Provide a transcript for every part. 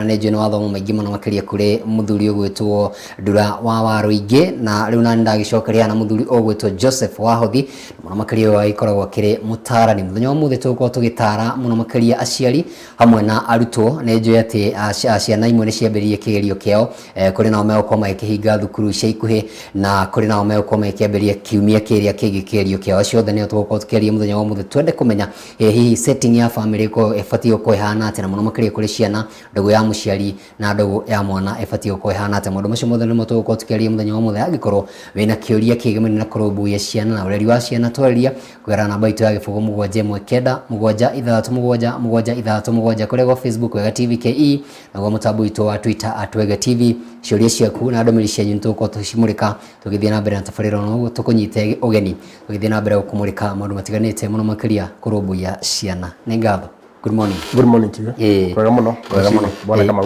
Nejo no athomo maingi muno makiria kuri muthuri ogwitwo Ndura wa Waruingi na riu nani ndagicokeria na muthuri ogwitwo Joseph Wahothi muno makiria wa ikoragwo akiri mutarani muthenya wa muthe tuko tugitara muno makiria aciari hamwe na arutwo nejo ati ciana imwe ni ciambiririe kigerio kiao kuri nao megukoma ikihinga thukuru cia ikuhi na kuri nao megukoma ikiambiriria kiumia kiria kingi kigerio kiao ciothe ni tuko tukiria muthenya wa muthe twende kumenya hihi setting ya family ko efatio ko ihana ati na muno makiria kuri ciana ndogo ya muciari na ndogo ya mwana efatio ko ihana ati mundu macio mothe nimo tuko tukiria muthenya wa muthe agikorwo wina kiuria kigemani na korombu ya ciana na ureri wa ciana tweria kwera namba itu ya gifugo mugwanje mwekenda mugwanja ithatu mugwanja ithatu mugwanja kurego Facebook Wega TV KE na gwa mutambo itu wa Twitter @Wega TV ciuria ciaku na ndomiri cia nyintu tuko tucimurika tugithia na mbere na tafarira no tukunyite ugeni tugithia na mbere kumurika maundu matiganite muno makiria korombu ya ciana ni ngatho. Good morning. Good morning to you. Kwega muno. Kwega muno. Bwana kama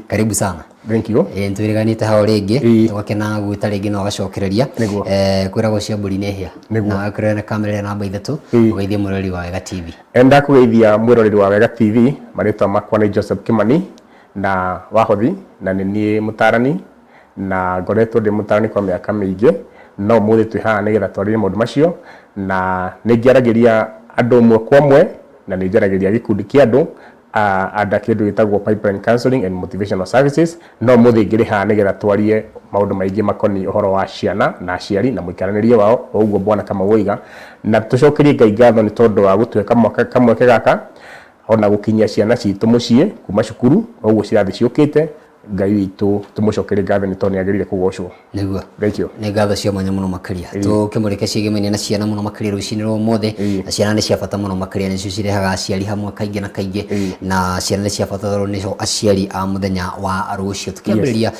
karibu sana. Thank you. Ntwiriganite hao ringi twakena gwita ringi no gacokereria kwiragwo cia mburi ne hia na kwirana kamera namba 3 ugeithie mwirori wa Wega TV. Enda kugeithia mwirori wa Wega TV maritwa makwa ni Joseph Kimani na Wahothi na ni mutarani na ngoretwo ndi mutarani kwa miaka mingi no muthi twihana nigetha twarire maundu macio na ningiaragiria andu mwe kwa mwe na ninjaragiria gikundi kia andu ada kindu gitagwo Pipeline Counseling and Motivational Services no muthi ngiri ha nigetha twarie maundu maingi makoni uhoro wa ciana na aciari na muikaranirie wao uguo Bwana kama woiga na tucokerie Ngai ngatho ni tondu wa gutweka mwaka kamwe gaka ona gukinyia ciana citu mucie kuma cukuru uguo cirathi ciukite Ngai witu tumucokerie ngatho ni tondu agirire kugocwo niguo. Thank you. Ni ngatho cia mwanya muno makiria tukimurike cigemeni na ciana muno makiria rucini ro mothe na ciana ni cia bata muno makiria ni cio cirehaga aciari hamwe kaingi na kaingi na ciana ni cia bata ro ni cio aciari a muthenya wa rucio tukiambiriria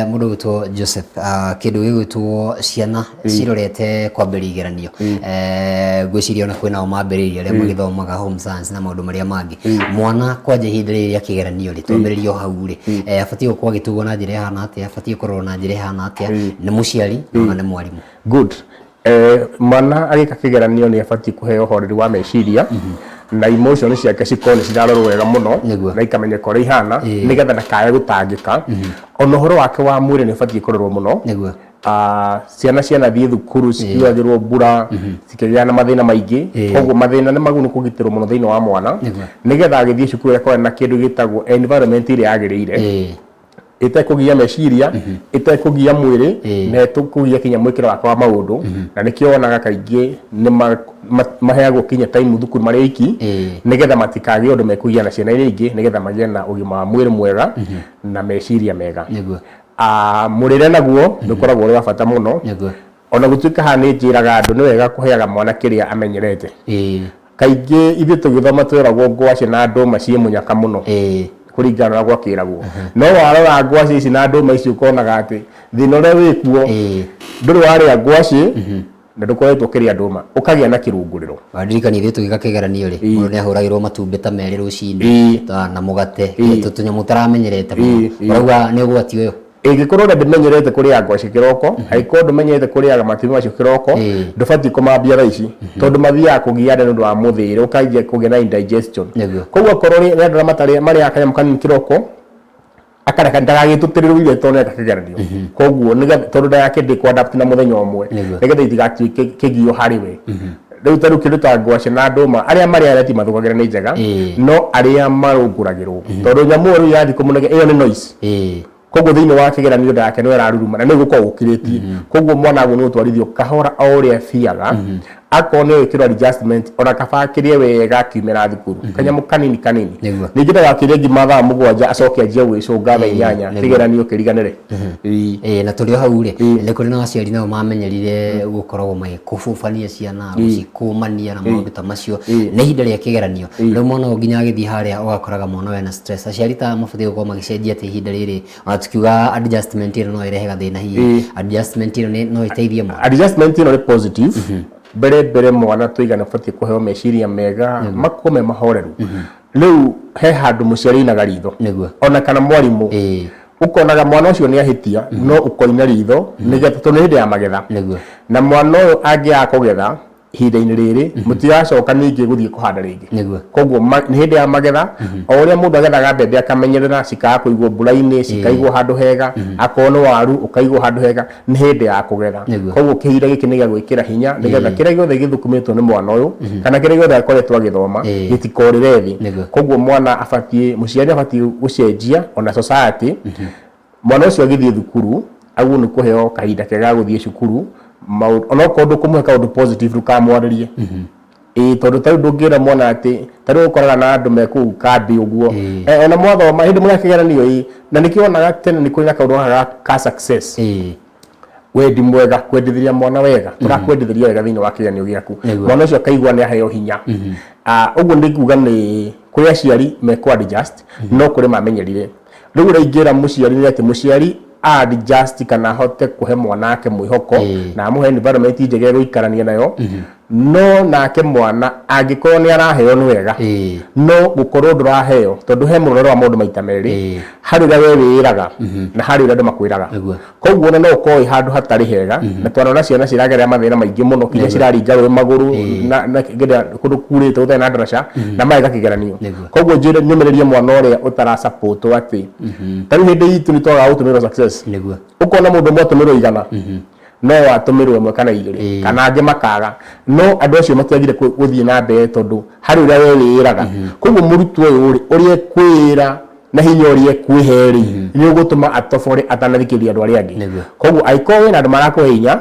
mundu witwo Joseph kindu gigwitwo ciana cirorete kwambiriria igeranio gwiciria na kwina o mambiriria ria magithomaga home science na maundu maria mangi mwana kwanje hindire ya kigeranio ri twambiririo hau ri afatio kwa gitugwo na njira hana atia afatio korwo na njira hana atia ni muciari na ni mwarimu. Good. Mwana agika kigeranio ni afatio kuheo horeri wa meciria na emotions ciake cikone cirarorwo wega muno na ikamenya kore ihana nigetha ndakaye gutangika ona horo wake wa mwiri ni afatio kurorwo muno niguo ciana thie thukuru cikiagirwo mbura cikigia na mathina maingi koguo mathina ni magunu kugitirwo muno thiini wa mwana nigetha agithie cukuru yakwa na kindu gitagwo environment ire agirire itakugia meciria itakugia mwiri na itakugia kinya mwikiro wake wa maundu na nikio onaga kaingi ni maheagwo kinya time thukuru mari iki nigetha matikage undu mekugia na ciana iria ingi nigetha magire na ugima wa mwiri mwega na meciria mega murire naguo nikoragwo uri wa bata muno ona gutuika hani njiraga andu ni wega kuheaga mwana kiria amenyerete kaingi ithu tugithoma twiragwo ngwaci na nduma cie munyaka muno kuringana na gwakiragwo no warora ngwaci ici na nduma ici ukonaga ati thina uria wikuo nduri waria ngwaci na ndukoretwo kiria nduma ukagia na kirunguriro wadirikani ithu tugika kigeranio ri mundu ni ahuragirwo matumbi ta meri rucini na mugate tunyamu taramenyerete urauga ni ugwati uyu ingikorwo ndimenyerete kuria ngwaci kiroko aikorwo ndimenyerete kuria matumbi macio kiroko ndubati kumambia thaa ici tondu mathia kugia ndu wa muthiri ukaija kugia na indigestion koguo korwo ni ndara matari mari akanya kanini kiroko akareka ndagagitutirire tondu akakigeranio koguo nigetha tondu ndagake ndi ku adapt na muthenya umwe nigetha itigatuike kigio hariwe riu taru kindu ta ngwaci na nduma aria mari areti mathukagira ni njega no aria marunguragirwo tondu nyamu ru yathi kumunege iyo ni noise koguo thiini wa kigeranio ndake no araruruma na ni gukorwo ukiritie koguo mwana agu ni utwarithio kahora o uria fiaga akone wikirwa adjustment ona kabakirie wega kiumira thukuru kanyamu kanini ningi ndagakirie ngima thaa mugwanja acoke anjie gwicunga thaa 8 kigeranio kiriganire na tulio hau ri ni kuri na aciari nao mamenyerire gukorwo mai kububania ciana gucikumania na maundu ta macio ni hinda ria kigeranio riu mwana nginya agithii haria ugakoraga mwana wena stress aciari ta mabatie gukorwo magicenjia ati hinda riri ona tukiuga adjustment ino no irehe gathina hihi adjustment ino no iteithie mwana adjustment ino ni positive bere mwana tuigana fatie kuheo meciria mega makome mahoreru riu he handu muciari na garitho ona kana mwarimu ukonaga mwana ucio ni ahitia no ukoina ritho nigetha tondu hindi ya magetha na mwana uyu angia kugetha ihinda-inĩ rĩrĩ mũtiracoka ningĩ gũthiĩ kũhanda rĩngĩ. Koguo nĩ hĩndĩ ya magetha, o ũrĩa mũndũ agethaga mbembe akamenyerera cikaga kũigwo mbura-inĩ, cikaigwo handũ hega, akorwo nĩ waru ũkaigwo handũ hega, nĩ hĩndĩ ya kũgetha. Koguo kĩhinda gĩkĩ nĩ gĩa gwĩkĩra hinya nĩgetha kĩrĩa gĩothe gĩthukumĩtwo nĩ mwana ũyũ kana kĩrĩa gĩothe akoretwo agĩthoma gĩtikorĩre thĩ. Koguo mwana abatiĩ, mũciari abatiĩ gũcenjia ona society. Mwana ũcio agĩthiĩ thukuru agwo nĩ kũheo kahinda kega gũthiĩ cukuru, onokorwo ndũkũmũhe kaũndũ positive ndũkamwarĩrie. Tondũ tarĩu ndũngĩra mwana atĩ tarĩu ũkoraga na andũ me kũu kambi ũguo ona mwathoma hĩndĩ mũreka kĩgeranio na nĩkĩo wonaga tene nĩ kũrĩ na kaũndũ ka success. Wendi mwega, kwendithĩria mwana wega, tũrakwendithĩria wega thĩinĩ wa kĩgeranio gĩaku, mwana ũcio akaigua nĩ aheo hinya. Ũguo nĩ kuuga nĩ kũrĩ aciari mekũ adjust no kũrĩ mamenyerire. Rĩu ũrĩa ingĩra mũciari nĩ atĩ mũciari adjust kana ahote kũhe mwana wake mwĩhoko na amũhe environment njega gũikarania nayo, no nake mwana angĩkorwo nĩ araheo nĩ wega, no gũkorwo ndũraheo tondũ he mũrore wa mũndũ maita merĩ, harĩ ũrĩa we wĩĩraga na harĩ ũrĩa andũ makwĩraga. Koguo no ũkorwo handũ hatarĩ hega, na twana ciana ciragerera mathĩna maingĩ mũno, kinya ciraringa rũĩ magũrũ na kũndũ kurĩte gũtarĩ na ndaraca na mageka kĩgeranio. Koguo nyũmĩrĩrie mwana ũrĩa ũtara support atĩ tarĩu hĩndĩ itũ nĩ twagaga gũtũmĩrwo success, ũkona mũndũ ũmwe atũmĩrwo igana no atũmĩrwo ĩmwe kana igĩrĩ kana angĩ makaga, no andũ acio matiagire gũthiĩ na mbere tondũ harĩ ũrĩa we wĩĩraga. Koguo mũrutwo ũyũ ũrĩa kwĩra na hinya ũrĩa kwĩhe rĩ nĩ ũgũtũma atobore atanathikĩrĩria andũ arĩa angĩ. Koguo angĩkorwo wĩna andũ marakũhe hinya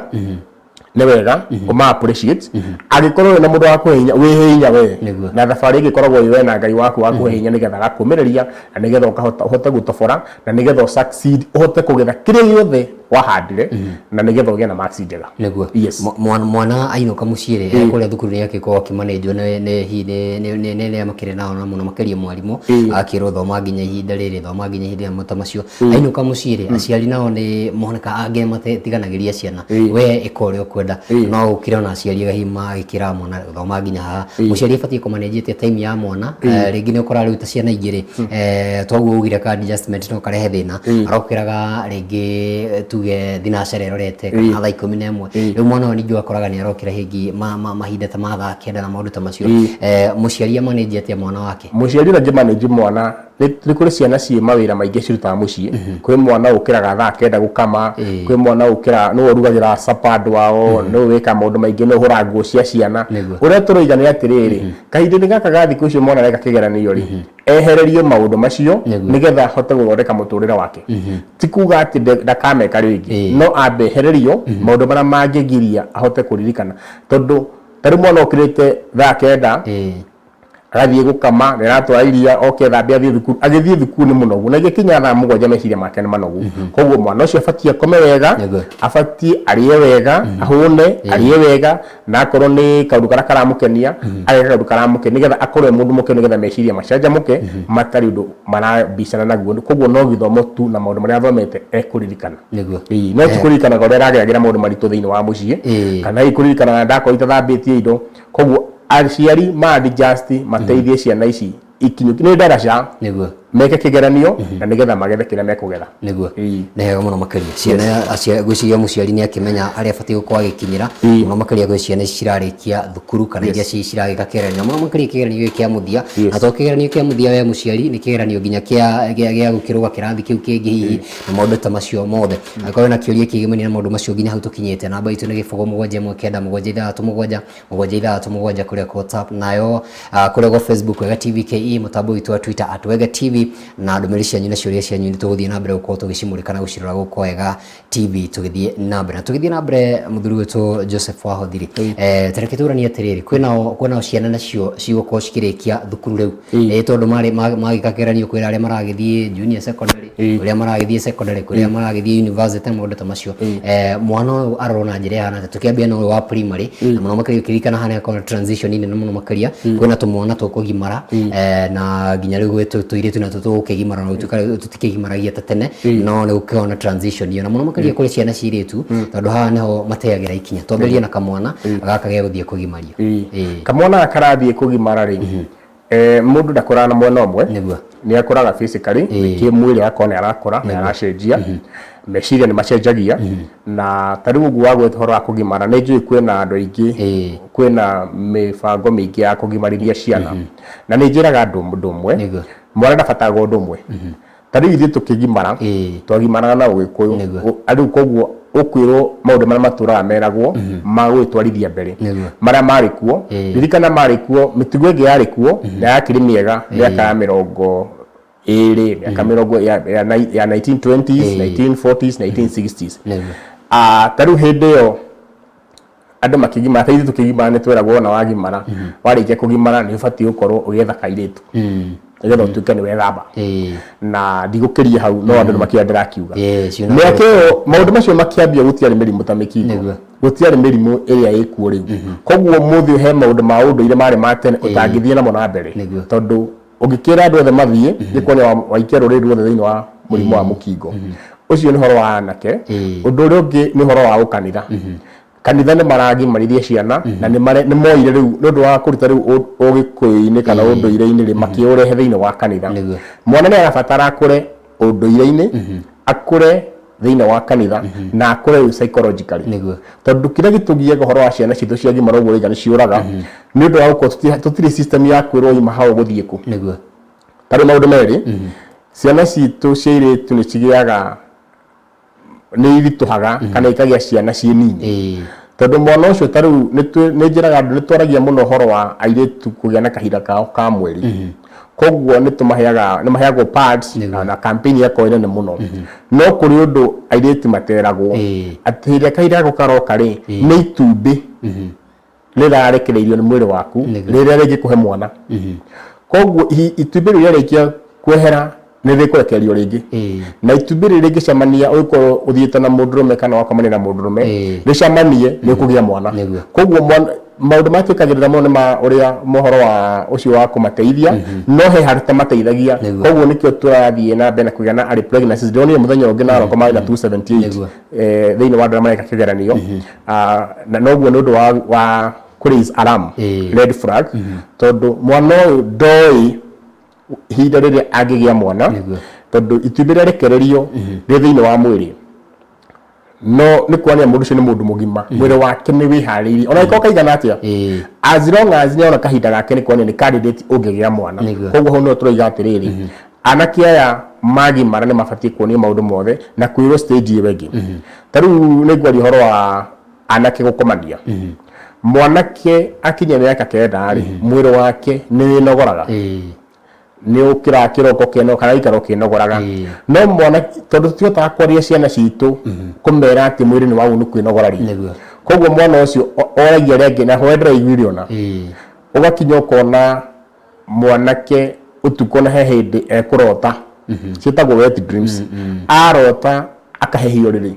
nĩ wega ũma appreciate, angĩkorwo wĩna mũndũ wa kũhe hinya wĩhe hinya we, na thabarĩ ĩgĩkoragwo we na Ngai waku wa kũhe hinya nĩgetha agakũmĩrĩria na nĩgetha ũhote gũtobora na nĩgetha ũ succeed, ũhote kũgetha kĩrĩa gĩothe wahandire na nĩgetha ũgĩe na marks njega. Mwana ainũka mũciĩ rĩ kũrĩa thukuru nĩ agĩkorwo akĩmanĩnjwo nĩ makĩrĩ nao na mũno makĩria mwarimũ akĩrwo thoma nginya ihinda rĩrĩ, thoma nginya ihinda rĩa ta macio. Ainũka mũciĩ rĩ aciari nao nĩ moneka angĩ matiganagĩria ciana, we ĩka ũrĩa ũkwenda, no ũkĩre ona aciari gahima agĩkĩra mwana thoma nginya haha. Mũciari abatiĩ kũmanĩnjĩte time ya mwana, rĩngĩ nĩ ũkoraga rĩu ta ciana ingĩ rĩ toguo ugire ka adjustment no karehe thĩna, arokĩraga rĩngĩ tuge thinacara ĩrorete kana thaa 11 rĩu mwana ningĩ akoraga nĩ arokĩra hĩngĩ mahinda ta ma thaa kenda na maũndũ ta macio. Mũciari amanĩnji atĩa mwana wake? Mũciari na manage mwana nĩ kũrĩ ciana ciĩ mawĩra maingĩ cirutaga mũciĩ. Kwĩ mwana ũkĩraga thaa kenda gũkama, kwĩ mwana ũkĩra no ũrugagĩra supper andũ ao, no wĩka maũndũ maingĩ, no ũhũra nguo cia ciana. Ũrĩa tũroiga nĩ atĩrĩrĩ, kahinda-inĩ gaka ga thikũ icio mwana areka kĩgeranio rĩ ehererio maũndũ macio nĩgetha ahote gũthondeka mũtũrĩre wake. Ti kuga atĩ ndakameka rĩngĩ, no ambe ehererio maũndũ marĩa mangĩgiria ahote kũririkana. Tondũ tarĩ mwana ũkĩrĩte thaa kenda agathiĩ gũkama nĩ aratwara iria oke thambia agĩthiĩ thukuru nĩ mũnogu, na gĩkinya thaa mũgwanja meciria make nĩ manogu. Koguo mwana ũcio abatiĩ akome wega, abatiĩ arĩe wega, ahũne arĩe wega, na akorwo nĩ kaũndũ karĩa karamũkenia ageka kaũndũ karamũkenia nĩgetha akorwo mũndũ mũkenu nĩgetha meciria macanjamũke matarĩ ũndũ marabicana naguo. Koguo no gĩthomo tu na maũndũ marĩa athomete ekũririkana. No ti kũririkanaga ũrĩa arageragĩra maũndũ maritũ thĩinĩ wa mũciĩ kana kũririkanaga ndakorwo itathambĩtie indo. Koguo aciari ma-adjust mateithie ciana ici ikinyũki nĩ ndaraca meke kĩgeranio na nĩgetha magethe kĩrĩa mekũgetha. Nĩ hega mũno makĩria ciana gwĩciria mũciari nĩ akĩmenya harĩa abatiĩ gũkorwo agĩkinyĩra mũno makĩria gwĩ ciana cirarĩkia thukuru kana iria ciragĩka kĩgeranio mũno makĩria kĩgeranio kĩa mũthia. Na to kĩgeranio kĩa mũthia we mũciari nĩ kĩgeranio nginya gĩa gũkĩrũga kĩrathi kĩu kĩngĩ hihi na maũndũ ta macio mothe. Angĩkorwo na kĩũria kĩgĩmania na maũndũ macio nginya hau tũkinyĩte, namba itũ nĩ 0719 kũrĩa kwa WhatsApp, nayo kũrĩa kwa Facebook Wega TV KE, mũtambo witũ wa Twitter @Wega TV, na ndũmĩrĩri cianyu na ciũria cianyu nĩ tũgũthiĩ na mbere gũkorwo tũgĩcimũrĩka na gũcirora gũkũ Wega TV tũgĩthiĩ na mbere. Na tũgĩthiĩ na mbere mũthuri witũ Joseph Wahothiri, tareke tũranie atĩrĩrĩ, kwĩna ciana nacio cigũkorwo cikĩrĩkia thukuru rĩu tondũ magĩka kĩgeranio kwĩra arĩa maragĩthiĩ junior secondary, ũrĩa maragĩthiĩ secondary, kũrĩa maragĩthiĩ university na maũndũ ta macio. Mwana ũyũ arona njĩra hana tũkĩambia na ũyũ wa primary na mũno makĩria ũkĩririkana hana yakona transition nene mũno makĩria, kwĩna tũmwana tũkũgimara na nginya rĩu tũirĩtu na tũkĩgimara na tũtikĩgimaragia ta tene, no nĩ gũkĩona transition iyo na mũno makĩria kũrĩ ciana cirĩtu tondũ haha nĩho mateagĩra ikinya. Twambĩrĩrie na kamwana gaka gĩa gũthiĩ kũgimario. Kamwana karathiĩ kũgimara rĩ mundu ndakora na mwena umwe ni akoraga physically kimwili akona arakora na aracenjia meciria ni macenjagia na tari ugu wa gwethoro akugimara ni njui kwina andu aingi kwina mibango mingi ya kugimarithia ciana na ni njiraga ndu umwe mwana ndabataga undu umwe tari ithi tukigimara twagimara na ugikuyu andu koguo ukwiro maundu maria maturaga meragwo magwitwarithia mbere maria mari kuo ririkana mari kuo mitugo ingi yari kuo na yakiri miega miaka ya mirongo miaka mirongo ya 1920s 1940s 1960s taru hindi yo andu makigimara taithi tukigimara ni tweragwo na wagimara warikia kugimara ni ubati ukorwo ugetha kairitu ngetha utuike ni wethamba na ndigukiria hau no andu makiandira kiuga miaka yo maundu macio makiambia gutiari mirimu ta mikingo gutiari mirimu iria ikuo riu koguo muthi he maundu ma unduire mari matene utangithie namo na mbere tondu ungikira andu othe mathie ni kuona waikia ruriri ruothe thiini wa murimu wa mukingo ucio ni horo wa anake undu uria ungi ni horo wa ukanitha kanitha ni maragimarithia ciana na ni moire riu nundu wa kuruta riu ugikuini kana unduire-ini ri makiurehe thiini wa kanitha mwana ni arabatara akure unduire-ini akure thiini wa kanitha na akure psychologically tondu kira gitugie horo wa ciana citu cia gimara uguo riga ni ciuraga ni undu wa gukorwo tutiri system ya kwirwo ima hao guthie ku tari maundu meri ciana citu ciiritu ni cigiaga ni irituhaga kana ikagia ciana cie nini tondu mwana ucio taru ni njiraga andu ni twaragia muno horo wa airitu kugia na kahinda kao ka mweri koguo ni maheagwo pads na campaign ya koine ni muno no kuri undu airitu materagwo ati hiria kahinda gako karoka ri ni itumbi rirarekereirio ni mwiri waku riria ringikuhe mwana koguo itumbi riria rikia kwehera ni rikurekererio ringi na itumbi riria ringicemania ugikorwo uthiite na mundurume kana wakomania na mundurume ricemanie ni kugia mwana koguo maundu matukagirira muno ma uria mohoro wa ucio wa kumateithia no he harita mateithagia koguo nikio turathie na mbere kugia na ari pregnancies ndoni muthenya ungi na roko mai na 278 thiini wa ndara mareka kigeranio na noguo nundu wa raise alarm red flag tondu mwana uyu ndoi hinda riria angigia mwana tondu itumbi riria rekererio ri thiini wa mwiri no ni kuania mundu ucio ni mundu mugima mwiri wake ni wihariirie ona iko kaigana atia as long as ni ona kahinda gake ni kuania ni candidate ungigia mwana koguo ho no turoiga atiriri anake aya magimara ni mabatie kuonia maundu mothe na kwirwo stage iyo ingi tariu ni gwari horo wa anake gukomania mwanake akinya miaka kenda ri mwiri wake ni winogoraga ni ukira kiroko keno kana ikaro kinogoraga no mwana tondu tiotaga kwaria ciana citu kumera ati mwiri ni wagu ni kwinogora ri koguo mwana ucio oragia rege na hoendera igwiriona ugakinya ukona mwanake utuko na he hindi ekurota cietagwo wet dreams arota akahehio riri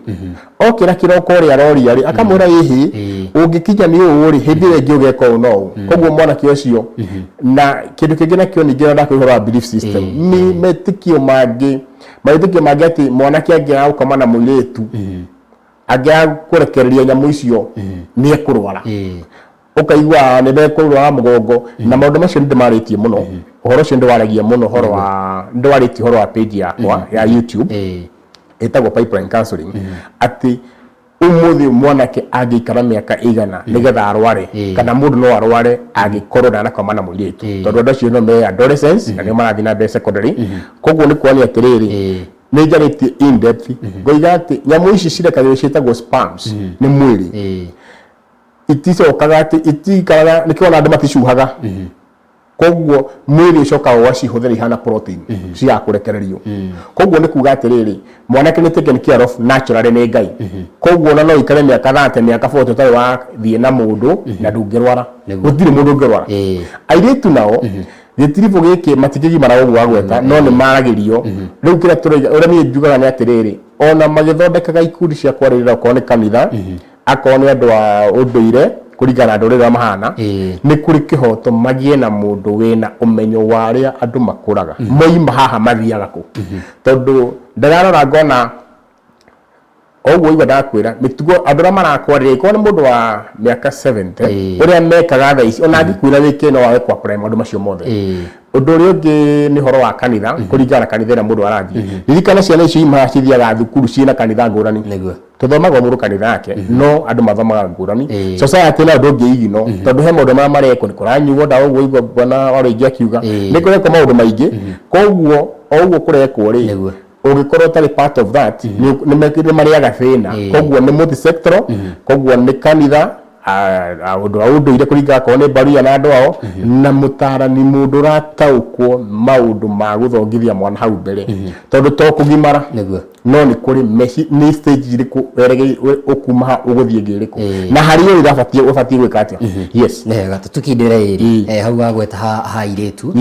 okira kiroko ri aroria ri akamura ihi ungikinya ni uri hindi rege ugeka uno koguo mwana kiocio na kindu kingi na kio ningira ndakwihora belief system ni metikio magi ati mwanake angia ukoma na muiritu angia kurekereria nyamu icio ni ekurwara ukaigua ni bekurwara mugongo na maundu macio ndimaritie muno uhoro cio ndwaragia muno horo wa ndwaritie horo wa page yakwa ya YouTube etagwo pipeline counseling ati umuthi mwanake agikara miaka igana nigetha arware kana mundu no arware agikorwo na nakoma na muiritu tondu andu acio no me adolescents na ni marathi na secondary koguo ni kuonia atiriri ni njaritie in depth ngoiga ati nyamu ici cirekagio cietagwo sperms ni mwiri iticokaga ati itikaraga nikiona andu maticuhaga koguo mwiri ucoka wacihuthira ihana protein cia kurekererio koguo ni kuga atiriri mwanake ni taken care of naturally ni ngai koguo no ikare miaka 30 miaka 40 tari wa thie na mundu na ndungirwara gutiri mundu ngirwara airitu nao gitirivo giki matikigi marago wa gweta no ni maragirio riu kira turoiga uria ni njugaga ni atiriri ona magithondekaga ikundi cia kwaririra ukone kanitha akone andu a unduire kurigana ndorero wa mahana ni kuri kihoto magie na mundu wina umenyo waria andu makuraga moima haha mathiaga ku tondu ndararora ngona ogwo iba ndakwira mitugo andura marakwarire ko ni mundu wa miaka 70 uria mekaga tha ici ona ngikwira wiki no wawe kwa prime andu macio mothe undu uri ungi ni horo wa kanitha kuringana kanitha na mundu arathi ririkana ciana icio imahacithiaga thukuru ciina kanitha ngurani tuthomaga mundu kanitha yake no andu mathomaga ngurani society na undu ungi igino tondu he maundu mareko ni kuranyuo ndawa uguo igwa bwana oringi akiuga ni kureko maundu maingi koguo ogwo kureko ri ugikorwo tari part of that ni mekire mariaga thina koguo ni multi sector koguo ni kanitha undu ire kuringa ko ni baria na andu ao na mutarani mundu rataukwo maundu ma guthongithia mwana hau mbere tondu to kugimara no ni kuri ni stage iriku werege ukuma uguthie ngiriku na hari yo irafatie gwika atia yes nega tukindire iri hau wagweta ha iretu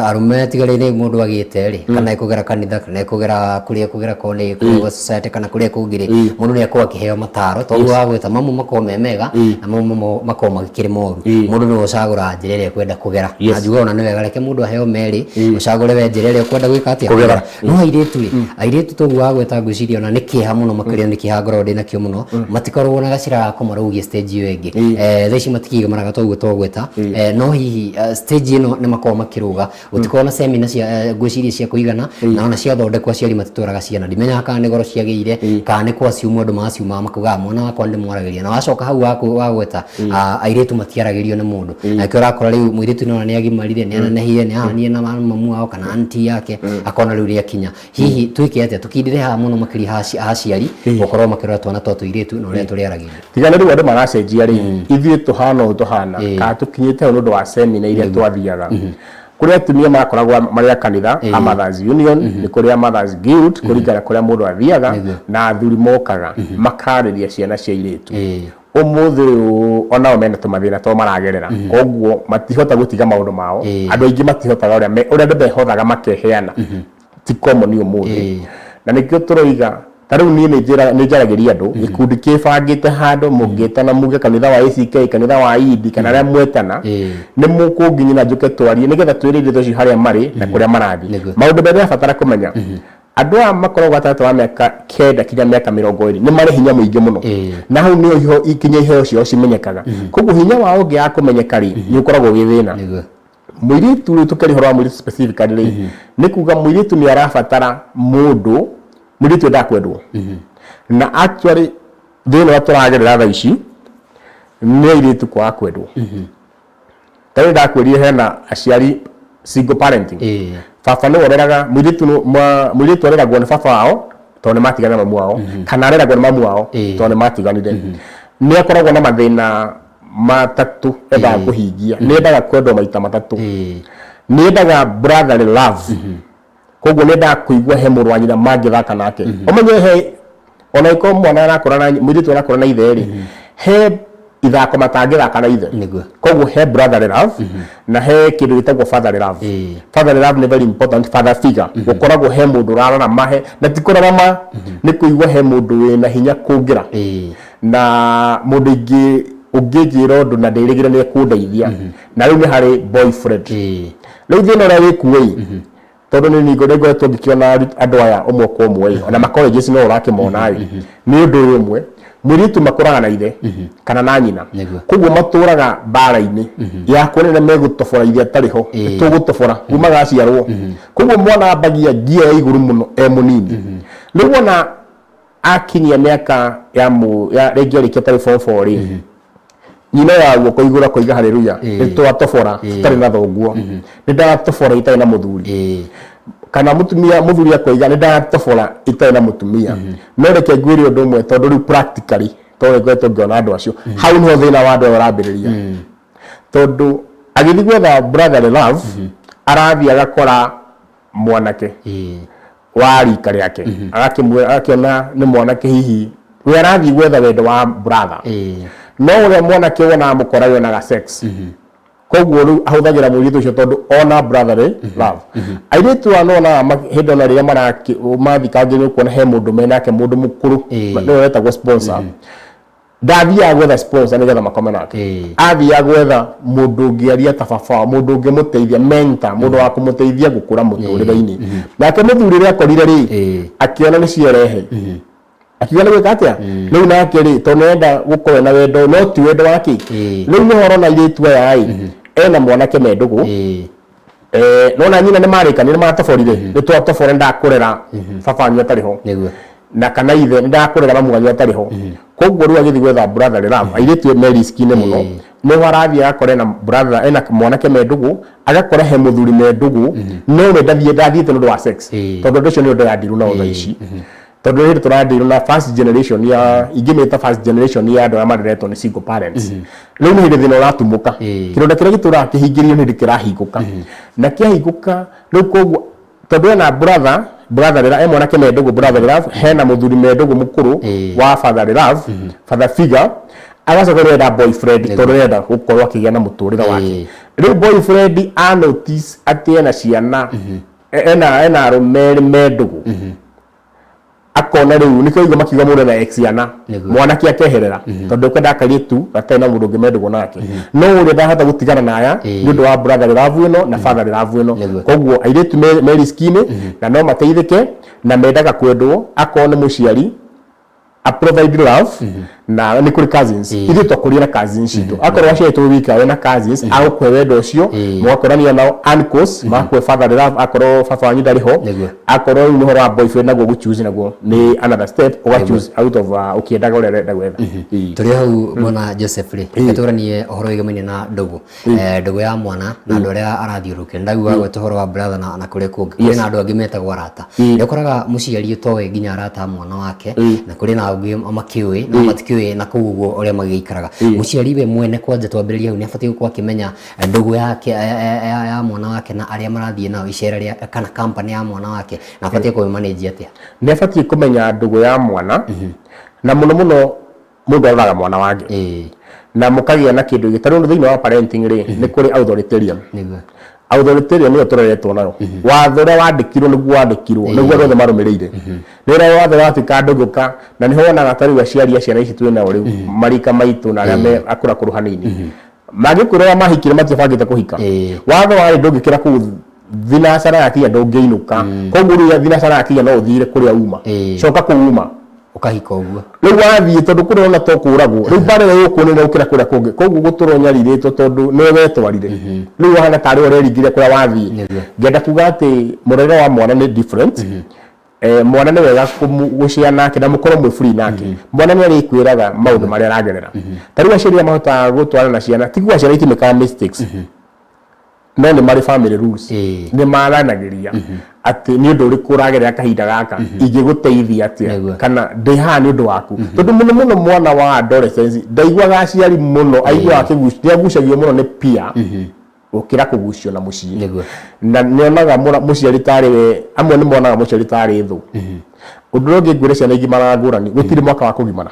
arume tigarire mundu agite ri kana ikugera kanitha kana ikugera kuria kugera ko ni ku society kana kuria kungire mundu ni akwa kiheo mataro to wagweta mamu makome mega na mamu makoma gikire moru mundu ni ucagura njirere kwenda kugera ajuga ona ni wega reke mundu aheo meri ucagure we njirere kwenda gwika atia kugera no iretu ri iretu to gwagweta ngwiciria ona nikiha muno makiria nikiha ngoro ndi nakio muno matikorwo na gacira kumarugia stage iyo ingi thaici matikiga maraga toguo togweta no hihi stage ino ni makoma makiruga utikona seminar cia ngwiciria cia kuigana na ona cia thondekwa ciari matituraga ciana ndimenya kana ni goro ciageire kana ni kwa ciumu andu maciuma makuga mwana wakwa ndi mwarageria na wacoka hau wagweta airetu matiaragirio ni mundu na kio rakora riu muiretu no ni agimarire ni ananehie ni ahanie na mamu wao kana aunti yake akona riu ria kinya hihi twike atia tukindire ha muno makiri haciari gukorwo makirora twana toto iretu no ria turiaragirio tigana riu andu maracenjia ri ithuĩ tuhana ka tukinyite nundu wa seminar iria twathiaga kuria tumia makoragwo maria kanitha Mothers Union ni kuria Mothers Guild kuringana kuria mundu athiaga na athuri mokaga makariria ciana cia iretu umuthi ona mena tumathina to maragerera koguo matihota gutiga maundu mao andu aingi matihotaga uria andu behothaga makeheana ti common umuthi na nikio turoiga tariu ni njaragiria andu gikundi kibangite handu mungitana muge kanitha wa ACK kanitha wa ID kana ria mwetana ni mukunginyina njuke twarie nigetha twirire thuci haria mari na kuria marathi maundu mbere batara kumenya andu a makoragwo atatu wa miaka 9 kinya miaka 20 ni mari hinya muingi muno na hau ni ho ikinya iheo cio cimenyekaga koguo hinya wao ungi ya kumenyeka ri ni ukoragwo githina muiritu ri tukari horo wa muiritu specifically ni kuga muiritu ni arabatara mundu muiritu ndakwendwo na actually thina wa turagerera tha ici ni iritu kwa kwendwo tari ndakwerie hena aciari single parenting baba ni oreraga muiritu oreragwo ni baba wao tondu matigana mamu wao kana areragwo ni mamu wao tondu matiganire ni akoragwo na mathina matatu enda kuhingia ni endaga kwendwo maita matatu ni endaga brotherly love koguo ni endaga kuigua he mũrũ wa nyina mangĩthaka nake umenye he ona iko mwana arakorana muiritu arakorana ithe ri he ithako matangĩthaka na ithe koguo he brotherly love na he kindu gitagwo fatherly love fatherly love ni very important father figure gukoragwo he mundu urarora mahe na tikorora ma ni kuigua he mundu wina hinya kungira na mundu ingi ungingira undu na ndirigire ni kundeithia na riu ni hari boyfriend riu thina uria wikuoi tondu ni ningo ngoretwo ngikiona andu aya umwe kwa umwe ona macolleges no urakimona ni undu umwe muiritu makuraga na ithe kana na nyina koguo maturaga bara-ini ya kuonera megutobora ithe atariho tugutobora kuma gaciarwo koguo mwana ambagia ngia ya iguru muno munini riu ona akinyia miaka ya rĩngĩ arĩkia tarĩ form 4 rĩ nyina ya guoko igũra koiga haleluya nĩtwatobora tutarĩ na thoguo nĩndatobora itarĩ na mũthuri kana mutumia muthuri akoiga nĩndatobora itarĩ na mutumia no reke ngwĩre ũndũ ũmwe tondũ rĩu practically tũgwetwo ngĩona andũ acio hau nĩho thĩna wa andũ ũrambĩrĩria tondũ agĩthiĩ gwetha brotherly love arathiĩ agakora mwanake wa rika rĩake agakĩona nĩ mwanake hihi we arathiĩ gwetha wendo wa brother no ũrĩa mwanake wona mũkora yonaga sex koguo rĩu ahũthagĩra mũirĩtu ũcio tondũ ona brotherly love airĩtu anona hĩndĩ ona rĩrĩa mathikangĩrwo kuona he mũndũ menake mũndũ mũkũrũ nĩwe wetagwo sponsor ndathiaga gwetha sponsor nĩgetha makome nake athiaga gwetha mũndũ ũngĩaria ta baba mũndũ ũngĩmũteithia mentor mũndũ wa kũmũteithia gũkũra mũtũrĩre-inĩ nake mũthuri rĩrĩa akorire rĩ akĩona nĩ cierehe akigana gwika atia riu nake ri to nenda gukorwo na wendo no ti wendo wake riu ni horo na iritu aya ena mwanake mendugu nona nyina ni marika ni mataborire ni twatobore ndakurera baba wanyu atariho na kana ithe ndakurera mamu wanyu atariho koguo riu agithi gwetha brother Ram airitu me riskine muno no warathia akore na brother ena mwanake mendugu agakora he muthuri mendugu no we ndathiete no wa sex tondu ndio ni ndo ya ndiru na othe ici tondu hiri turandiru na first generation ya igimeta first generation ya andu amareretwo ni single parents riu ni hindi thina uratumuka kironda kiria gitura kihingirio ni dikirahiguka na kiahiguka riu koguo tondu na brother Love mwanake mendugu brother Love hena muthuri mendugu mukuru wa father Love father figure agacoka da boyfriend tondu renda gukorwo akigia na muturira wake riu boyfriend a notice ati ena ciana ena arume mendugu akona riu niko igo makiga mundu na ex yana mwanake akeherera tondu kwenda akarie tu atena mundu ngemendugu nake no uri ndahota gutigana naya nundu wa brother Love ino na father Love ino koguo airetu me riskine na no mateithike na mendaga kwendwo akona muciari a provide love na ni kuri cousins ithu twakuria na cousins itu akorwo acio itu wika we na cousins au kwe wendo ucio mwakorania nao uncles makwe father Love akorwo baba wanyu ndariho akorwo ni horo wa boyfriend naguo gu choose naguo ni another step uga choose out of ukiendaga ure renda gwetha turi hau mwana Joseph ri gaturanie ohoro igamene na ndugu ndugu ya mwana na andu aria arathiuruke ndagua gwe horo wa brother na kuri kungi na andu angi metagwo arata nikoraga muciari towe nginya arata mwana wake na kuri na angi amakiwe na matikiwe na kuguo uria magikaraga muciari we mwene kwanja twambiriria hu ni afatie gukwa kimenya ndugu yake ya mwana wake na aria marathie nao icera ria kana company ya mwana wake na afatie ku manage atia ni afatie kumenya ndugu ya mwana na muno mundu araga mwana wake na mukagia na kindu gitaru thiini wa parenting ri ni kuri authoritarian authoritarian ni tureretwo nayo watho ria wandikirwo niguo wandikirwo niguo rothe marumirire rira watho watika nduguka na niho wonaga tari aciari ciana ici twina riu marika maitu na aria me akura kuru hanini magikurira mahikire matibangite kuhika watho wari ndungikira ku thinacara yakinya ndungiinuka koguo ria thinacara yakinya no uthire kuria uma coka kuuma ukahika uguo riu wathie tondu kuri ona to kuragwo riu bare riu kunene ukira kuria kungi koguo guturonya ririto tondu ni wetwarire riu hana tari ureringire kuria wathie ngenda kuga ati murere wa mwana ni different mwana ni wega gucia nake na mukorwo mwe free nake mwana ni arikwiraga maundu maria aragerera tari waciria mahota gutwara na ciana tigwa ciana itimeka mistakes no ni mari family rules ni maranagiria ati ni undu uri kuragerera kahinda gaka ingiguteithia atia kana ndeha ni undu waku tondu muno mwana wa adolescence ndaigwaga aciari muno aigwa akigucia gucagio muno ni pia ukira kugucio na mucii na nionaga muciari tari we amwe ni monaga muciari tari thu undu ungi ngwire ciana ingi maragurani gutiri mwaka wa kugimana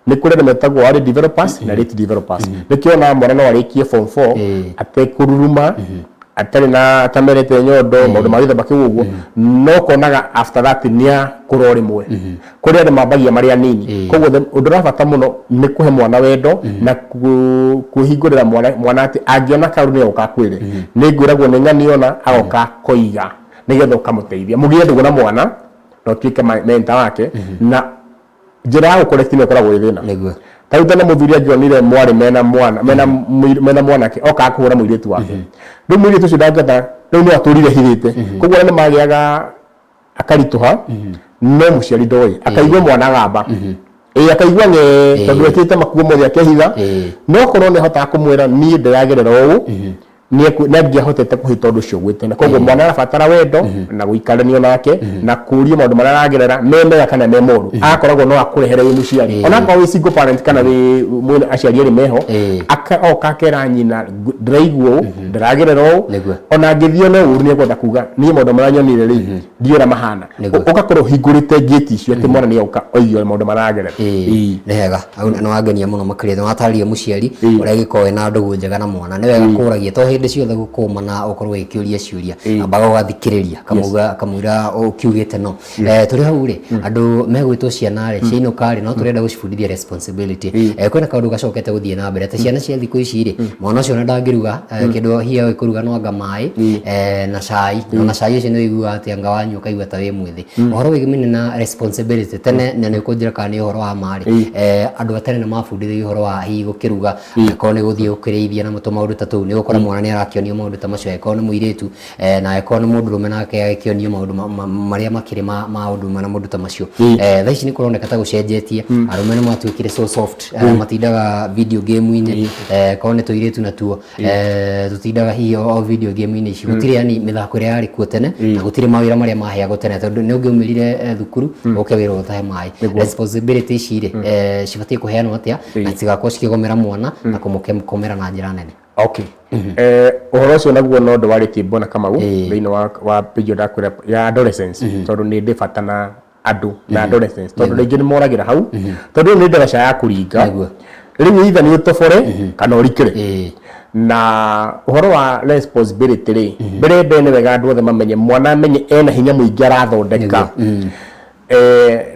ni kure metagwo wari developers na late developers nikiona mwana no arikie form 4 atekururuma atari na atamerete nyondo maundu maritha bakiguo no konaga after that nia kurori mwe kuri ande mabagia maria nini koguo undu rabata muno ni kuhe mwana wendo na kuhingurira mwana ati angiona karu ni ukakwire ni ngwiragwo ni ng'aniona agoka koiga nigetha ukamuteithia mugie ndugu na mwana no twike mentor wake na njira ya gukoresti ni koragwo ithina tautana muthuri angionire mwari mena mwanake oka kuhura muiritu wake riu muiritu ucio ndangeta riu ni aturire hirite koguo ni magiaga akarituha no muciari ndoi akaigua mwana gamba akaigua nge tondu ekite makuo mothe akehitha no korwo ni hota kumwira ni ndiragerera uu ni angihotete kuhita undu ucio gwite na koguo mwana arabatara wendo na guikaranio nake na kuria maundu maria aragerera memega kana me moru akoragwo no akurehere muciari ona kwa wi single parent kana wi mwene aciari ri meho oka kera nyina ndiraiguo ndiragerera ona ngithio no uru ni gwetha kuga ni maundu maria nyonire ri ndiora mahana ugakorwo hingurite gate icio ati mwana ni oka oiyo maundu maria aragerera ni hega no wangenia muno makiria no ataririe muciari uria gikowe na ndugu njega na mwana ni wega kuragia to hindi ciothe gukoma na ukorwo ikiuria ciuria ambaga ugathikiriria kamura ukiugite no turi hau ri andu megwitwo ciana ri ciainoka ri no turenda gucibundithia responsibility kwina kaundu gacokete guthie na mbere ta ciana cia thiku ici ri mwana ucio ndangiruga kindu hiya ikuruga no anga mai na cai na cai ucio ni wigua ati anga wanyu kaigua ta wi mwithi uhoro wigimini na responsibility tene ne kunjira kana uhoro wa mari andu atene na mabundithio uhoro wa hi gukiruga ko ni guthie ukirithia na muto maundu ta tu ni gukora mwana ni arakionio maundu ta macio ko ni muiritu na ko ni mundu rume nake agikionio maundu maria makiri maundu mana mundu ta macio tha ici ni kuroneka ta gucenjetie arume ni matuikire so soft matindaga video game ini ko ni tuiritu na tuo tutindaga hiyo video game ini ici gutire yani mithako ria yari kuo tene na gutire mawira maria maheagwo tene tondu ni ungiumirire thukuru uke wira utahe mai responsibility ici ri cibatie kuheanwo atia na cigakorwo cikigomera mwana na kumukomera na njira nene. Okay. Uhoro ucio naguo no ndo wari timbona Kamau thiini wa page ndakwira ya adolescence tondu ni ndi bata na andu na adolescence tondu ringi ni moragira hau tondu ni ndaraca ya kuringa riu itha ni utobore kana urikire na uhoro wa responsibility ri mbere ndene wega andu othe mamenye mwana amenye ena hinya muingi arathondeka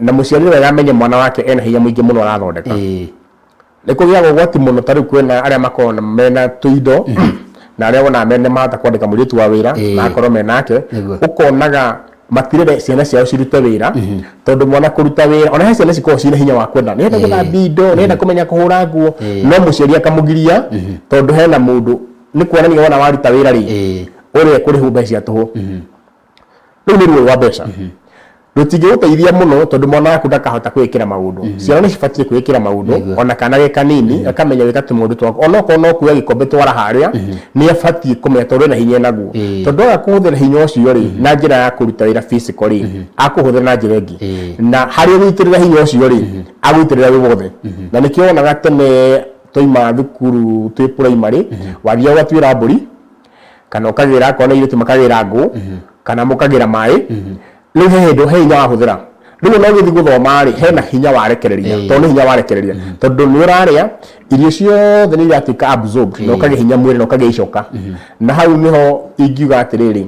na muciari wega amenye mwana wake ena hinya muingi muno arathondeka niko giago gwati muno tari kwena aria makona mena tuindo na aria wona mene mata kwandika muritu wa wira na akoro menake ukonaga matirere ciana ciao cirute wira tondu mwana kuruta wira ona ciana ciko cina hinya wa kwenda nenda guthambia indo nenda kumenya kuhura nguo no muciari akamugiria tondu hena mundu ni kuonania wona waruta wira ri uri kuri humbe cia tuhu riu ni ruo wa mbeca rutingiguteithia muno tondu mwana waku ndakahota kwikira maundu ciana ni cibatie kwikira maundu ona kana ge kanini akamenya wika tumundu twako ona ko no kuya gikombe twara haria ni abatie kumenya tondu na hinya naguo tondu akuhuthira hinya ucio ri na njira ya kuruta wira physically akuhuthira na njira ingi na hari gwitirira hinya ucio ri agwitirira wi wothe na nikio onaga tene toima thukuru twi primary wathia watwira mburi kana ukagira kona iritu makagira ngu kana mukagira mai riu hendo hinya wahuthira riu no githi guthoma ri hena hinya warekereria tondu hinya warekereria tondu ni uraria irio ciothe ni iratuika absorbed no kage hinya mwiri no kage icoka na hau niho ingiuga atiriri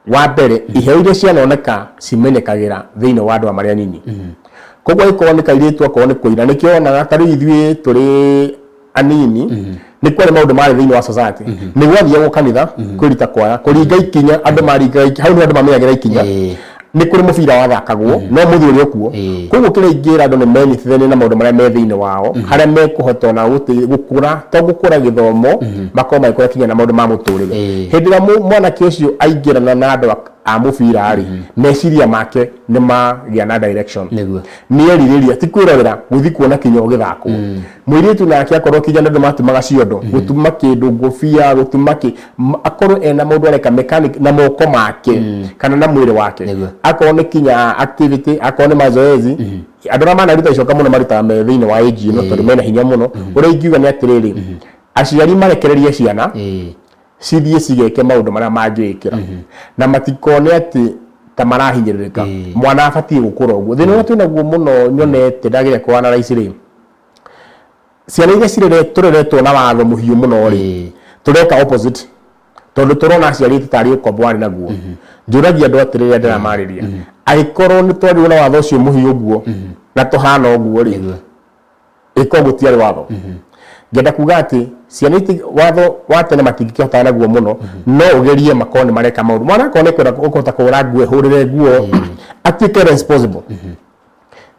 wa mbere iheo iria cianoneka cimenyekagira thiini wa andu maria nini koguo ikooneka iritu akorwo ni kuira nikio onaga tari ithuĩ turi anini ni kwere maundu mari thiini wa society ni gwathia go kanitha kwirita kwaya kuringa ikinya andu maringa hau ni andu mamenyagira ikinya ni kuri mubira wathakagwo no muthuri okuo koguo kire ingira andu ni menyithene na maundu maria me thiini wao haria mekuhota na gukura to gukura githomo makoma ikora kinya na maundu ma muturire hindi ya mwana kiucio aingirana na andu a mubira ri meciria make ni magia na direction ni eririria ti kwirorera guthi kuona kinya githako mwiritu nake akorwo kinya ndu matumaga ciondo gutuma kindu ngofia gutuma akorwo ena mundu areka mechanic na moko make kana na mwiri wake akorwo ni kinya activity akorwo ni mazoezi andu na mana ruta icoka muno maruta me thiini wa age no tondu mena hinya muno uria ingiuga ni atiriri aciari marekererie ciana cithie cigeke maundu maria mangikira na matikone ati ta marahinyiririka mwana abatie gukura uguo thina uria twinaguo muno nyonete ndagire kuanalyze ri ciana iria cirere tureretwo na watho muhiu muno ri tureka opposite tondu turona aciari tari ukombo wari naguo njuragia andu atiriri ndira mariria aikorwo ni twari na watho ucio muhiu uguo na tuhana uguo ri iko gutiari watho ngenda kuga ati ciana iti watho watene matingikihota naguo muno no ugerie makone mareka maundu mwana kone kwenda ukota kuhura nguo hurire nguo atuike responsible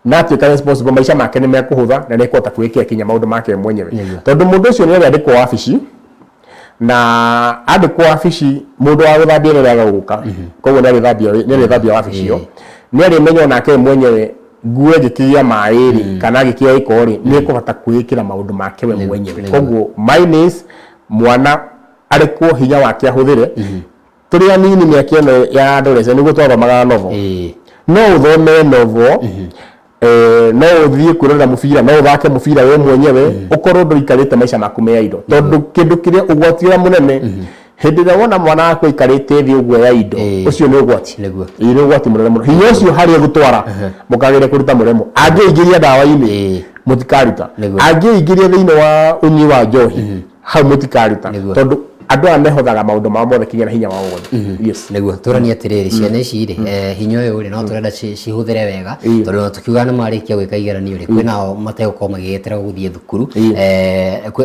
na atuike responsible maisha make ni mekuhutha na nikota kwikira kinya maundu make mwenyewe tondu mundu ucio ni andikwo wabici na andikwo wabici mundu wa guthambia ni agaguka koguo ni arithambia wabici yo ni arimenya nake mwenyewe nguo gikia mairi kana gikia ikori ni kuhota kwikira maundu make we mwenyewe koguo minus mwana arikwo hinya wake ahuthire turi anini ni akieno ya adolescent niguo twathomaga novo no uthome novo no uthie kurora mubira no uthake mubira we mwenyewe ukorwo nduikarite maisha maku me indo tondu kindu kiria ugwatira munene hindi na wona mwana wako ikarite thi uguo ya indo ucio ni ugwati ni ugwati munene muno hinya ucio hari gutwara mukagire kuruta muremo angiingiria dawa-ini mutikaruta angiingiria thiini wa unyi wa njohi hau mutikaruta tondu andå aya mehothaga maå ndå mao mothe kinya na hinya wao wothe. Yes, niguo turania atiriri ciana ici ri hinya uyu ri no turenda cihuthire wega tondu no tukiuga ni marikia gwika igeranio ri kwinao mategukorwo magietera guthie thukuru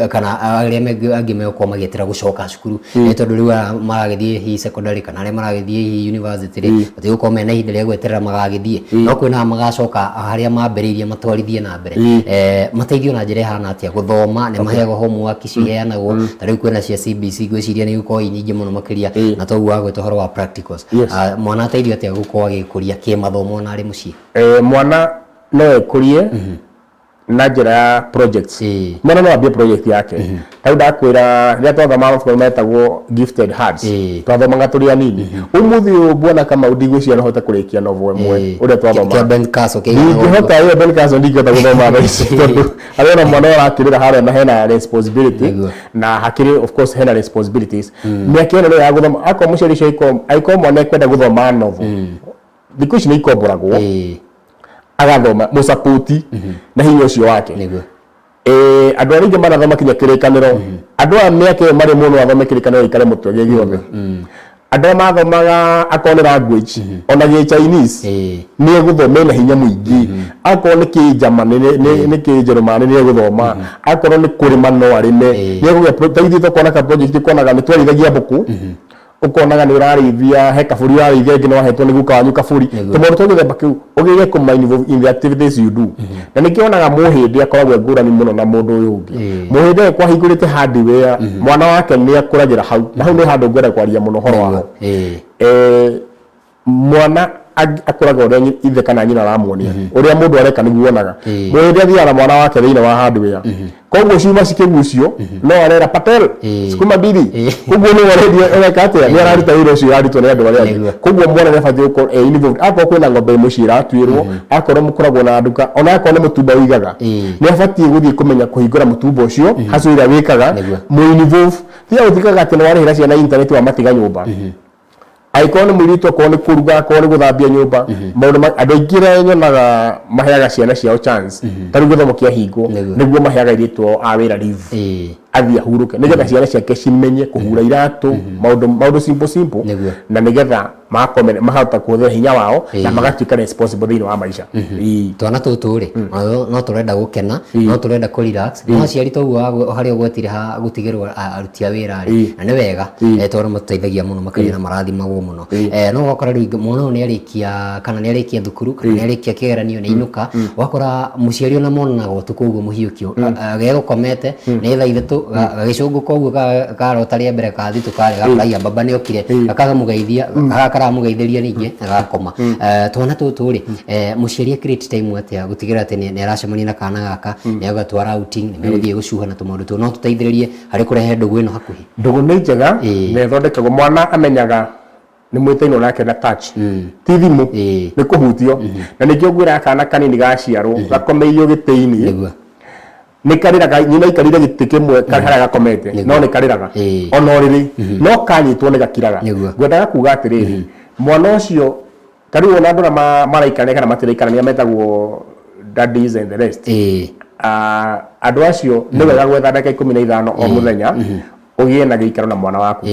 kana aria angi megukorwo magietera gucoka cukuru tondu riu maragithie hi secondary kana aria maragithie hi university ri matigukorwo mena ihinda ria gweterera magagithie no kwina magacoka haria mambiriirie matwarithie na mbere mateithio na njira hana atia guthoma ni maheagwo homework ciheanagwo tariu kwina cia CBC gwiciria ni gukorwo nyingi muno makiria na toguo agweta horo wa practicals. Mwana ateithio atia gukorwo agikuria kimathomo na ari mucii? Mwana no ekurie na njira ya projects. Mwana no ambie project yake. Tau ndakwira ria twathoma mabuku metagwo gifted hearts. Twathomaga turi anini. Umuthi ubona kama ndigwiciria no hota kurikia novel imwe uria twathoma. Kia Ben Carson ndingihota iyo Ben Carson ndingihota guthoma thaa tondu ariona mwana arakirira haria na hena responsibility na hakiri of course hena responsibilities. Miaka ino ya guthoma akwa muciari cio aiko mwana kwenda guthoma novel. Thikũ ici nĩ ikomboragwo agathoma mũsapoti na hinya ũcio wake. Andũ arĩa aingĩ marathoma kinya kĩrĩkanĩro, andũ aya mĩaka ĩyo marĩ mũno athome kĩrĩkanĩro ikare mũtwe gĩothe. Andũ aya mathomaga akorwo nĩ language ona gĩ Chinese nĩ egũthoma na hinya mũingĩ, akorwo nĩ Kĩnjamani nĩ Kĩnjerumani nĩ egũthoma, akorwo nĩ kũrĩma no arĩme, nĩ egũgĩa taithie tũkona ka project konaga nĩ twarithagia mbũkũ ukonaga ni urarithia he kaburi urarithia ngino wahetwo ni guka wanyu kaburi tumundu twagithemba kiu ugige ku mind in the activities you do na nikionaga muhindi akoragwo ngurani muno na mundu uyu ungi muhindi kwa hingurite hardware mwana wake ni akuragira hau na hau ni handu ngwenda kwaria muno horo wao mwana akoragwo uria ithe kana nyina aramuonia uria mundu areka niguo onaga muhindi athiaga mwana wake thiine wa hardware koguo ciuma cikigucio no arera Patel sukuma bidi koguo ni waredia ega katia ni araruta wira ucio aritwo ni andu aria koguo mwana ni fathi uko involved akwa kwina ngombe mucira atwirwo akorwo mukoragwo na nduka ona akorwo ni mutumba wigaga ni afathi guthie kumenya kuhingura mutumba ucio hacu ira wikaga mu involve thia uthikaga ati ni warihira ciana internet wa matiga nyumba aikone mwirito ko ni kuruga ko ni guthambia nyumba maundu andu aingira nyonaga maheaga ciana ciao chance tari guthomo kia hingo niguo maheaga iritwo a wira live athia huruke nigetha ciana ciake cimenye kuhura iratu maundu simple na nigetha mahota kuhũthĩra hinya wao na magatuĩka responsible thĩinĩ wa maica. Twana tũtũ rĩ no tũrenda gũkena no tũrenda kũ relax no aciari toguo harĩa ũgwetire ha gũtigĩrwo aruti a wĩra rĩ na nĩ wega tondũ mateithagia mũno makĩria na marathimagwo mũno no ũgakora rĩu mwana ũyũ nĩarĩkia kana nĩarĩkia thukuru kana nĩarĩkia kĩgeranio nĩ ainũka ũgakora mũciari ona monanaga ũtukũ ũguo mũhiũkio gegũkomete nĩ thaa ithatũ gagĩcũngũ koguo karota rĩa mbere ka thitũ karĩ gakũraiya baba nĩokire gakamũgeithia karamugeithĩria ningĩ agakoma twana tũtũ rĩ mũciari create time atia gũtigĩra atĩ nĩ aracemania na kana gaka nĩ agatwara outing nĩ megũthiĩ gũcuha na tũmaũndũ tũ no tũteithĩrĩrie harĩ kũrehe ndũgũ ĩno hakuhĩ. Ndũgũ nĩ njega na ĩthondekagwo mwana amenyaga nĩ mwĩtaino nake na touch ti thimũ nĩ kũhutio na nĩkĩo ngwĩra kana kanini gaciarwo gakomeirio gĩtĩ-inĩ nĩ karĩraga nyina ikarire gĩtĩ kĩmwe harĩa gakomete no nĩ karĩraga ona ũrĩrĩ no kanyitwo nĩ gakiraga. Ngwendaga kuga atĩrĩrĩ mwana ũcio tarĩu ona andũ maraikarania kana matiraikara metagwo daddies and the rest andũ acio nĩ wega gwetha ndagĩka 15 o mũthenya ũgĩe na gĩikaro na mwana waku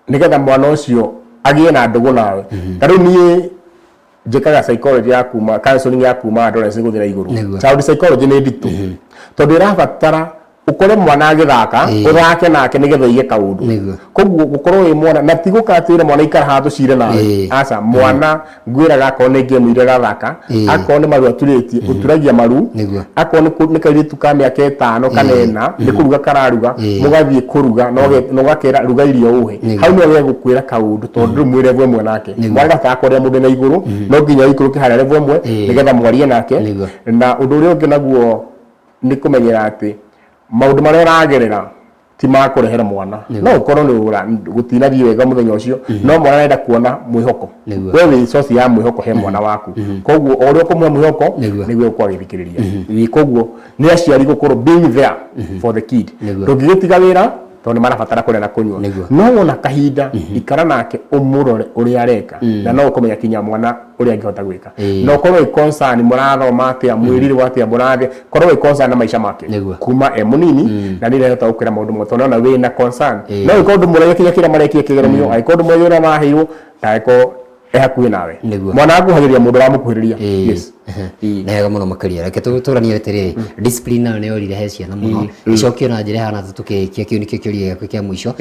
nigetha mwana ũcio agĩe na ndũgũ nawe. Tarĩu niĩ njĩkaga psychology ya kuma counseling ya kuma adolescent gũthira igũrũ child psychology nĩ nditũ tondũ ĩrabatara ukore mwana agithaka uthake nake nigetha ige kaundu koguo gukorwo wi mwana na ti gukatire mwana ikara hatu cire nawe aca mwana ngwiraga ko ne game ire gathaka akone ni maru aturitie uturagia maru akone ni kairitu ka miaka 5 kana 4 ni kuruga kararuga mugathie kuruga no gakera ruga irio uhe hau ni we gukwira kaundu tondu mwire vwe mwanake mwana ta akoria mundu na iguru no nginya ikuru kiharare vwe mwe nigetha mwarie nake na undu uri ungi naguo ni kumenyera ati maundu maria ragerera ti makurehera mwana no ukorwo ni gutinathie wega muthenya ucio no mwana arenda kuona mwihoko wewe source ya mwihoko he mwana waku koguo ori ukumwe mwihoko niguo kwagithikiriria koguo ni aciari gukorwo being there for the kid ndungigitiga wira tondu marabatara kuria na kunywa no wona kahinda ikara nake umurore uria areka na no ukomenya kinya mwana uria angihota gwika no korwo i concern murathoma atia mwirire watia murathi korwo i concern na maisha make kuma munini na nire hota ukira maundu mo tondu na we na concern no ikondu mureye kinya kira marekie kigeranio aikondu mwira mahiu taiko hakuhi nawe mwana waku hagiria mundu ramukuhiriria yes nega muno makiria reke turanie atiriri discipline nayo yorire he ciana muno icokio na njira hana tukikia kiu nikio kiuria gakwe kia mwisho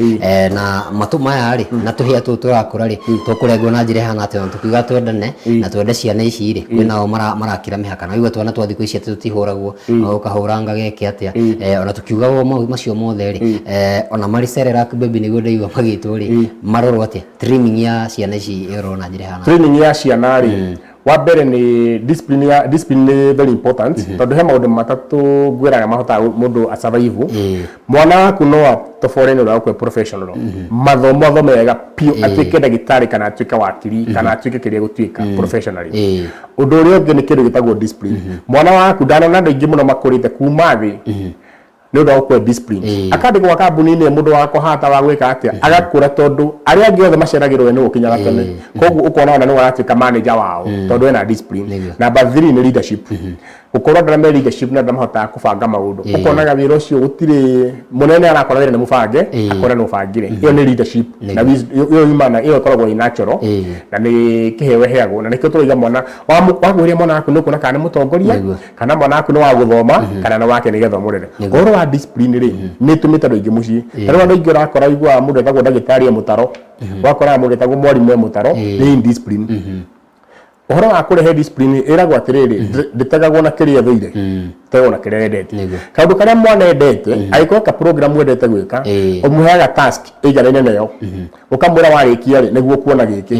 na matu maya ri na tuhia turakura ri tukurengwo na njira hana ati tukiuga twendane na twende ciana ici ri kwinao marakira mihaka na igwe twana twa thiku ici tutihuragwo ukahuranga geke atia ona tukiuga macio mothe ri ona maricerera baby niguo ndeigwa magitwo ri marorwo atia training ya ciana ici irona njira hana training ya ciana ri wa mbere ni discipline very important tondu he maundu matatu gwiraga mahota mundu a survive mwana waku no tofore no rakwe professional mathomo thomega pio atwike ndagitari kana atwike wakiri kana atwike kiria gutwika professionally undu uria ungi ni kindu gitagwo discipline mwana waku ndanona andu ingi muno makurite kuma thi no ndo kwa discipline akandi kwa kambuni ni mundu wako hata wa gwika atia agakura tondu aria angi othe maceragirwo ni gukinyaga tene koguo ukona ona ni waratwika manager wao tondu ena discipline number 3 ni leadership ukorwo ndara leadership na ndamahota kubanga maundu ukonaga wira ucio gutire munene arakora wira ni mubange akora no bangire iyo ni leadership na iyo imana iyo ikoragwo i natural na ni kihewe heagwo na nikio tuiga mwana waguria mwana waku nuko na kana mutongoria kana mwana waku no wa guthoma kana na wake ni gethomorere oro wa discipline ri ni tumita ndo ingi muci tari wandu ingi urakora igwa mundu etagwo ndagitari mutaro wakora mundu etagwo mwarimu mutaro ni discipline uhoro wa kurehe discipline iragwa atiriri nditegagwo na kiria thire tego na kiria endete kaundu karia mwana endete aiko ka program wendete gwika umuheaga task ijaraine nayo ukamwira warikia ri niguo kuona giki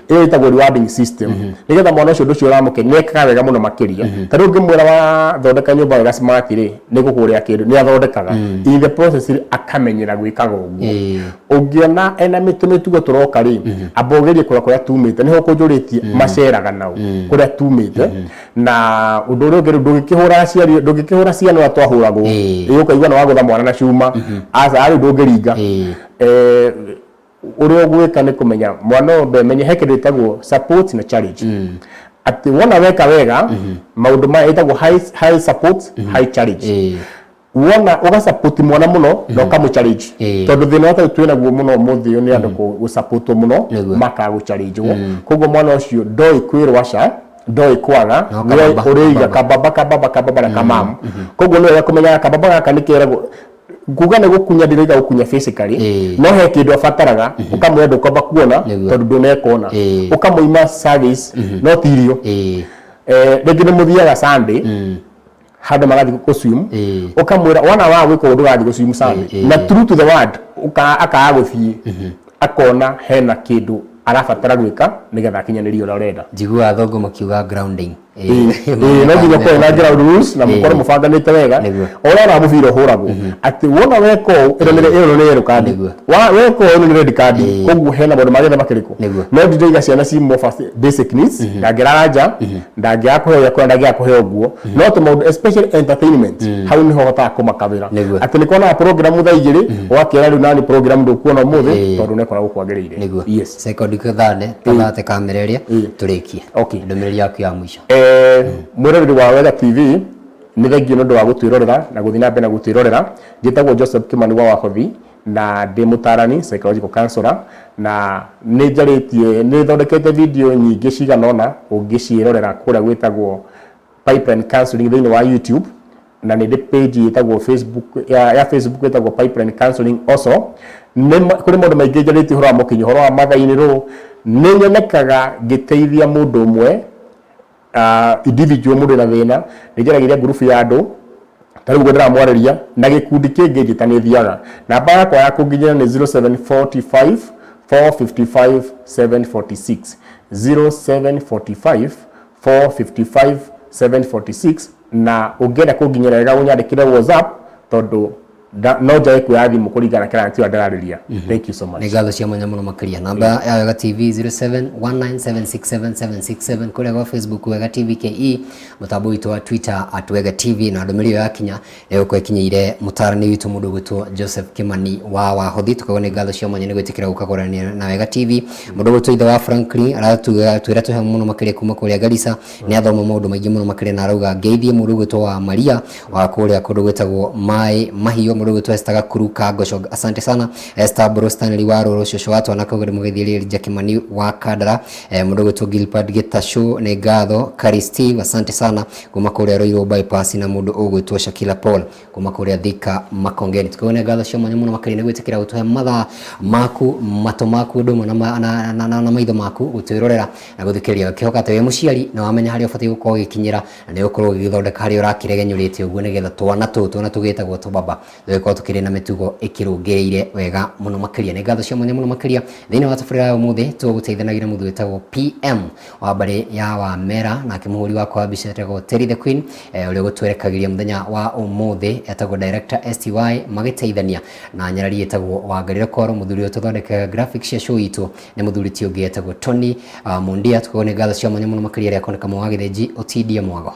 iyo itagwo rewarding system nigetha mwana ucio nducio uramukenia ekaga wega muno makiria tari ungimwira wa thondeka nyumba wega smart ri nigukuria kindu ni athondekaga in the process akamenyera gwikaga uguo ungiona ena mitugo turoka ri abogerie kuria tumite niho kunjuritie maceraga nao kuria tumite na undu uria ungi ndugikihura ciari ndugikihura ciana watwahuragwo iyo kaigwa na wagutha mwana na cuma asa ari ndungiriga uria gwika ni kumenya mwana ombe menye heke nditagwo support na challenge ati wona weka wega maundu ma itagwo high support high challenge wona uga support mwana muno no kamu challenge tondu thina wata twina guo muno muthi ni andu ku support muno maka gu challenge koguo mwana ucio ndoi kwirwasha ndoi kwaga uriga kababa na kamamu koguo no yakumenya kababa gaka nikiragwo nguga ne gukunya ndiriga gukunya physically no he kindu afataraga ukamwenda ukomba kuona tondu ndunekona ukamuima service no tirio ndegine muthiaga Sunday hada magathi ku swim ukamwira wana wa gwiko undu gathi ku swim Sunday na true to the word aka guthie akona hena kindu arafatara gwika nigetha kinyanirio na urenda njigua thongo makiuga grounding no nginya kwa na ground rules na mukoro mubanganite wega ora mubira huragwo ati wona weko ironere iyo no yero kandi weko no red card koguo hena bodo magenda makiriko no ndiga ciana cimo first basic needs ndagiraja ndagia kuheya kwa ndagia kuheya guo no to mode especially entertainment how ni hota kumakabira ati nikona program thaigiri wakira ru nani program ndukuona muthe tondu nekora gukwagirire yes second kathane tathate kamereria turikie ndomereri yaku ya mwisho mwiroreri wa Wega TV ni thengio nundu wa gutwirorera na guthii na mbere na gutwirorera njitagwo Joseph Kimani wa Wahothi na ndi mutarani psychological counselor na ni njaritie ni thondekete video nyingi ciganona ungiciirorera kuria gwitagwo Pipeline Counseling thiini wa YouTube na ni page yitagwo Facebook ya Facebook yitagwo Pipeline Counseling also kuri mundu maingi njaritie horo wa mukinyi horo wa mathaini ru ni nyonekaga giteithia mundu umwe individual mundu na thina nijaragiria group ya andu tari gudira mwareria na gikundi kingi njitanithiaga namba yakwa ya kunginyira ni 0745 455 746 0745 455 746 na ungenda kunginyira wega unyandikire WhatsApp tondu no njae kuoya thimũ kũringana na kĩrĩa kĩrĩa ndĩrarĩria. Thank you so much. Nĩ ngatho cia mwanya mũno makĩria. Namba ya Wega TV 0719767767 kũrĩa kwa Facebook Wega TV KE, mũtambo witũ wa Twitter @Wega TV, na ndũmĩrĩri ya kinya nĩ gũkorwo ikinyĩire mũtaarani witũ mũndũ gwĩtwo Joseph Kimani wa Wahothi. Tukagwo nĩ ngatho cia mwanya nĩ gwĩtĩkĩra gũkagũrania na Wega TV. Mũndũ gwĩtwo ithe wa Franklin aratwĩra tũhe mũno makĩria kuma kũrĩa Garissa, nĩ athoma maũndũ maingĩ mũno makĩria na arauga ngeithie mũndũ gwĩtwo wa Maria wa kũrĩa kũndũ gwĩtagwo Mai Mahiũ, mũndũ gwĩtwo Esther Gakuru Kangoco. Asante sana Esther Brostanley wa Roro Shosho watu anakagore mũgeithĩrie Jakimani wa Kandara, mũndũ gwĩtwo Gilbert Getasho nĩ ngatho Karisti. Asante sana kuma kũrĩa Roiro bypass, na mũndũ ũgwĩtwo Shakila Paul kuma kũrĩa Thika Makongeni. Tukone ngatho cia mwanya mũno makĩria nĩ gwĩtĩkĩra gũtũhe mathaa maku mato maku ũndũ ũmwe na maitho maku gũtwĩrorera na gũthikĩrĩria. Ũkĩhoka atĩ wĩ mũciari na wamenya harĩa ũbatiĩ gũkorwo ũgĩkinyĩra na nĩ ũkorwo ũgĩthondeka harĩa ũrakĩregenyũrĩte ũguo, nĩgetha twana tũgĩtagwo tũbaba tũgĩkorwo tũkĩrĩ na mĩtugo ĩkĩrũngĩrĩire wega mũno makĩria. Nĩ ngatho cia mwanya mũno makĩria thĩinĩ wa tabarĩra ya ũmũthĩ tũgũteithanagia na mũndũ wĩtagwo PM wa mbarĩ ya Wamera, na mũhũri wakwa wa mbica etagwo Terry the Queen, ũrĩa gũtwerekagĩria mũthenya wa ũmũthĩ etagwo Director STY, magĩteithania na nyarari etagwo Wangarĩ Koro. Mũthuri ũyũ tũthondekaga graphics cia show itũ nĩ mũthuri ti ũngĩ etagwo Tony Mundia. Tukagwo nĩ ngatho cia mwanya mũno makĩria rĩa koneka mwa gĩthĩnji Otidia Mwago.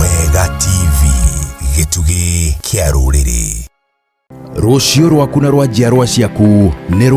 Wega TV, gĩtugĩ kĩa rũrĩrĩ. Rũciũ rwaku na rwa njiarwa ciaku nĩ